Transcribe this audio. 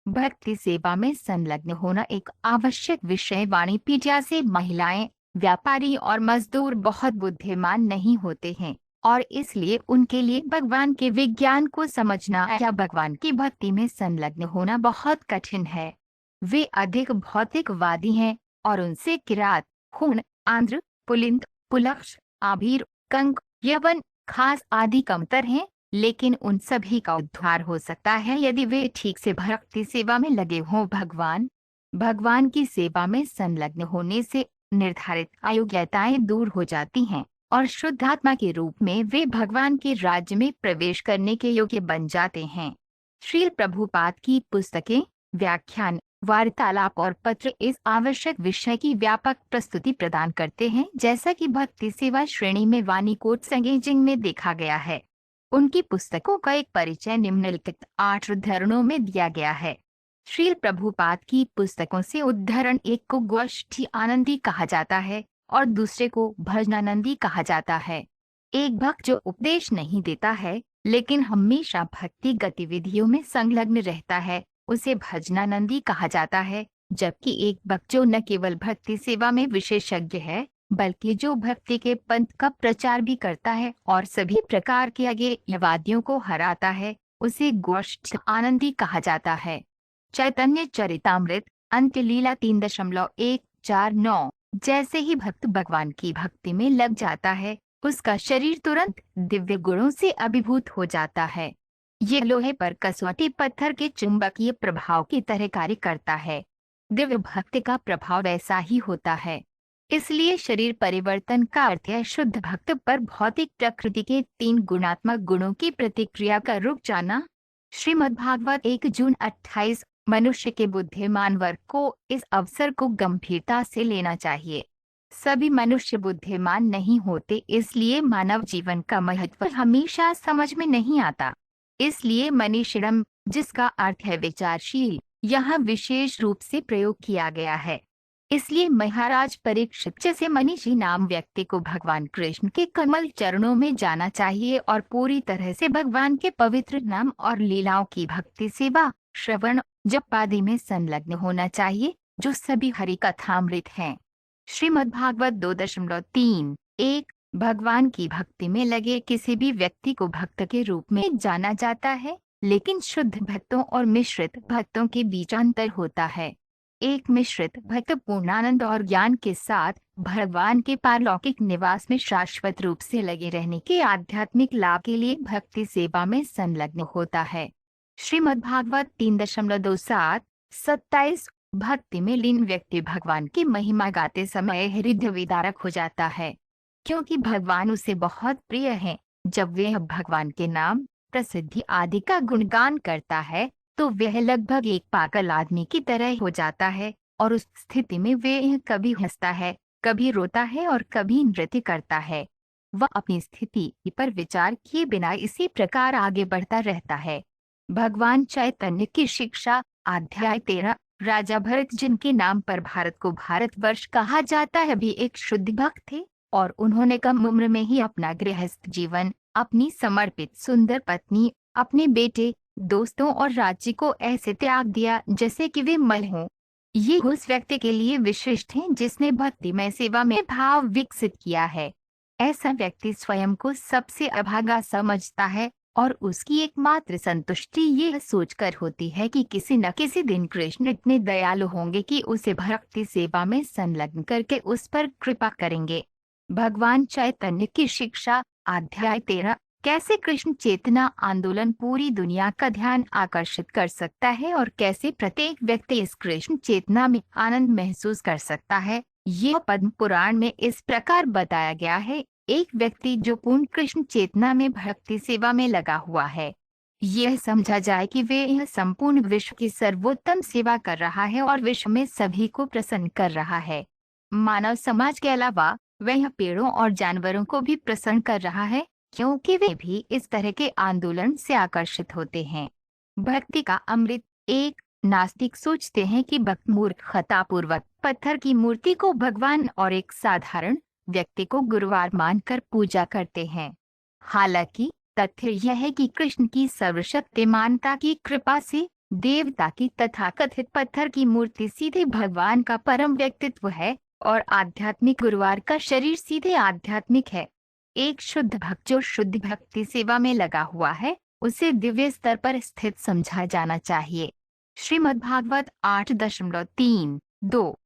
भक्ति सेवा में संलग्न होना एक आवश्यक विषय। वाणिपीडिया से महिलाएं, व्यापारी और मजदूर बहुत बुद्धिमान नहीं होते हैं और इसलिए उनके लिए भगवान के विज्ञान को समझना या भगवान की भक्ति में संलग्न होना बहुत कठिन है। वे अधिक भौतिकवादी हैं और उनसे किरात, खून, आंध्र, पुलिंद, पुलक्ष, आभीर, कंक, यवन, खास आदि कमतर हैं, लेकिन उन सभी का उद्धार हो सकता है यदि वे ठीक से भक्ति सेवा में लगे हों। भगवान भगवान की सेवा में संलग्न होने से निर्धारित अयोग्यताएं दूर हो जाती हैं और शुद्ध आत्मा के रूप में वे भगवान के राज्य में प्रवेश करने के योग्य बन जाते हैं। श्रील प्रभुपाद की पुस्तकें, व्याख्यान, वार्तालाप और पत्र इस आवश्यक विषय की व्यापक प्रस्तुति प्रदान करते हैं, जैसा कि भक्ति सेवा श्रेणी में वाणिकोट संगेजिंग में देखा गया है। उनकी पुस्तकों का एक परिचय निम्नलिखित 8 उद्धरणों में दिया गया है। श्रील प्रभुपाद की पुस्तकों से उद्धरण एक को गोष्ठी आनंदी कहा जाता है और दूसरे को भजनानंदी कहा जाता है। एक भक्त जो उपदेश नहीं देता है लेकिन हमेशा भक्ति गतिविधियों में संलग्न रहता है, उसे भजनानंदी कहा जाता है, जबकि एक भक्त जो न केवल भक्ति सेवा में विशेषज्ञ है बल्कि जो भक्ति के पंथ का प्रचार भी करता है और सभी प्रकार के अज्ञेयवादियों को हराता है, उसे गोष्ठी आनंदी कहा जाता है। चैतन्य चरितामृत अंत्यलीला 3.149। जैसे ही भक्त भगवान की भक्ति में लग जाता है, उसका शरीर तुरंत दिव्य गुणों से अभिभूत हो जाता है। ये लोहे पर कसौटी पत्थर के चुंबकीय प्रभाव की तरह कार्य करता है। दिव्य भक्ति का प्रभाव वैसा ही होता है। इसलिए शरीर परिवर्तन का अर्थ है शुद्ध भक्त पर भौतिक प्रकृति के 3 गुणात्मक गुणों की प्रतिक्रिया का रुक जाना। श्रीमद्भागवत 1 जून 28। मनुष्य के बुद्धिमान वर्ग को इस अवसर को गंभीरता से लेना चाहिए। सभी मनुष्य बुद्धिमान नहीं होते, इसलिए मानव जीवन का महत्व हमेशा समझ में नहीं आता। इसलिए मनीषिणम, जिसका अर्थ है विचारशील, यहाँ विशेष रूप से प्रयोग किया गया है। इसलिए महाराज परीक्षित जैसे मनीषी नाम व्यक्ति को भगवान कृष्ण के कमल चरणों में जाना चाहिए और पूरी तरह से भगवान के पवित्र नाम और लीलाओं की भक्ति सेवा, श्रवण, जप आदि में संलग्न होना चाहिए, जो सभी हरि कथामृत हैं। श्रीमद्भागवत 2.3.1। भगवान की भक्ति में लगे किसी भी व्यक्ति को भक्त के रूप में जाना जाता है, लेकिन शुद्ध भक्तों और मिश्रित भक्तों के बीच अंतर होता है। एक मिश्रित भक्त पूर्णानंद और ज्ञान के साथ भगवान के पारलौकिक निवास में शाश्वत रूप से लगे रहने के आध्यात्मिक लाभ के लिए भक्ति सेवा में संलग्न होता है। श्रीमद्भागवत 3.27-27। भक्ति में लीन व्यक्ति भगवान की महिमा गाते समय हृदय विदारक हो जाता है, क्योंकि भगवान उसे बहुत प्रिय है। जब वह भगवान के नाम, प्रसिद्धि आदि का गुणगान करता है तो वह लगभग एक पागल आदमी की तरह हो जाता है और उस स्थिति में वह कभी हंसता है, कभी रोता है और कभी नृत्य करता है। वह अपनी स्थिति पर विचार किए बिना इसी प्रकार आगे बढ़ता रहता है। भगवान चैतन्य की शिक्षा, अध्याय 13। राजा भरत, जिनके नाम पर भारत को भारतवर्ष कहा जाता है, भी एक शुद्ध भक्त थे और उन्होंने कम उम्र में ही अपना गृहस्थ जीवन, अपनी समर्पित सुंदर पत्नी, अपने बेटे, दोस्तों और राज्य को ऐसे त्याग दिया जैसे कि वे मल हों। ये उस व्यक्ति के लिए विशिष्ट हैं जिसने भक्तिमय सेवा में भाव विकसित किया है। ऐसा व्यक्ति स्वयं को सबसे अभागा समझता है और उसकी एकमात्र संतुष्टि यह सोचकर होती है कि किसी न किसी दिन कृष्ण इतने दयालु होंगे कि उसे भक्ति सेवा में संलग्न करके उस पर कृपा करेंगे। भगवान चैतन्य की शिक्षा, अध्याय 13। कैसे कृष्ण चेतना आंदोलन पूरी दुनिया का ध्यान आकर्षित कर सकता है और कैसे प्रत्येक व्यक्ति इस कृष्ण चेतना में आनंद महसूस कर सकता है, यह पद्म पुराण में इस प्रकार बताया गया है। एक व्यक्ति जो पूर्ण कृष्ण चेतना में भक्ति सेवा में लगा हुआ है, यह समझा जाए कि वे यह संपूर्ण विश्व की सर्वोत्तम सेवा कर रहा है और विश्व में सभी को प्रसन्न कर रहा है। मानव समाज के अलावा वह पेड़ों और जानवरों को भी प्रसन्न कर रहा है, क्योंकि वे भी इस तरह के आंदोलन से आकर्षित होते हैं। भक्ति का अमृत। एक नास्तिक सोचते हैं कि भक्त मूर्खतापूर्वक पत्थर की मूर्ति को भगवान और एक साधारण व्यक्ति को गुरुवार मानकर पूजा करते हैं। हालांकि तथ्य यह है कि कृष्ण की सर्वशक्तिमानता की कृपा से देवता की तथाकथित पत्थर की मूर्ति सीधे भगवान का परम व्यक्तित्व है और आध्यात्मिक गुरुवार का शरीर सीधे आध्यात्मिक है। एक शुद्ध भक्त जो शुद्ध भक्ति सेवा में लगा हुआ है, उसे दिव्य स्तर पर स्थित समझा जाना चाहिए। श्रीमद्भागवत 8.3.2